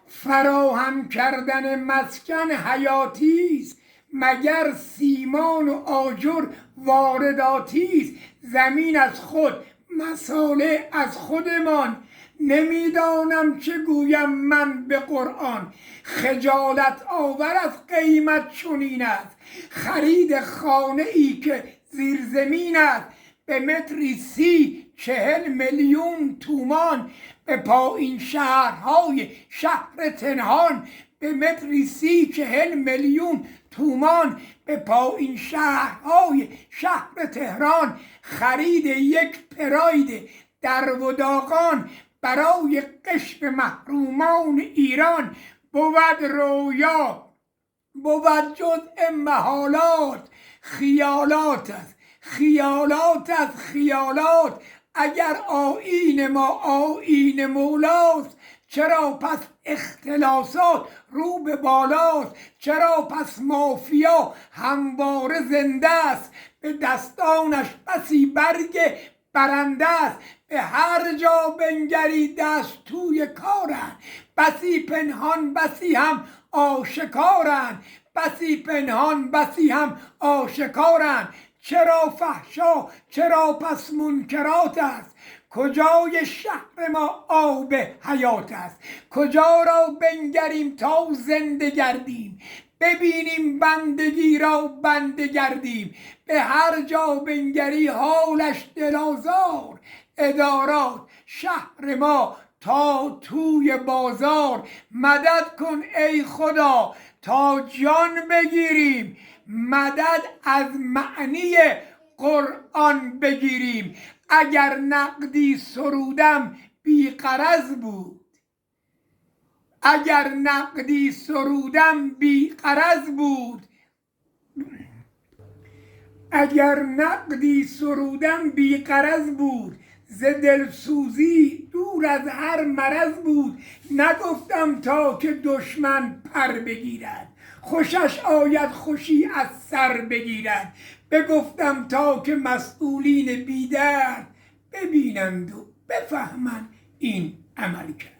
فراهم کردن مسکن حیاتیست، مگر سیمان و آجر وارداتیست. زمین از خود، مساله از خودمان، نمیدانم چه گویم من به قرآن. خجالت آور از قیمت چنین است، خرید خانه ای که زیر زمین است. به متری 30-40 میلیون تومان، به پایین شهرهای شهر تنهان. به متری 30-40 میلیون تومان، به پایین شهرهای شهر تهران. خرید یک پراید در و داغان، برای قشر محرومان ایران. بود رویا، بود جزء محالات، خیالات است، خیالات از خیالات. اگر آیین ما آیین مولاست، چرا پس اختلاسات رو به بالاست؟ چرا پس مافیا همواره زنده است، به دستانش بسی برگ برنده است. به هر جا بنگری دست توی کارند، بسی پنهان بسی هم آشکارند، بسی پنهان بسی هم آشکارند. چرا فحشا چرا پس منکرات است، کجای شهر ما آب حیات است. کجا را بنگریم تا زنده گردیم، ببینیم بندگی را بنده گردیم. به هر جا بنگری حالش دلازار، ادارات شهر ما تا توی بازار. مدد کن ای خدا تا جان بگیریم، مدد از معنی قرآن بگیریم. اگر نقدی سرودم بی غرض بود، اگر نقدی سرودم بی غرض بود، اگر نقدی سرودم بی غرض بود، ز دلسوزی دور از هر مرض بود. نگفتم تا که دشمن پر بگیرد، خوشش آید خوشی از سر بگیرد. بگفتم تا که مسئولین بی درد ببینند و بفهمند این عمل کرد.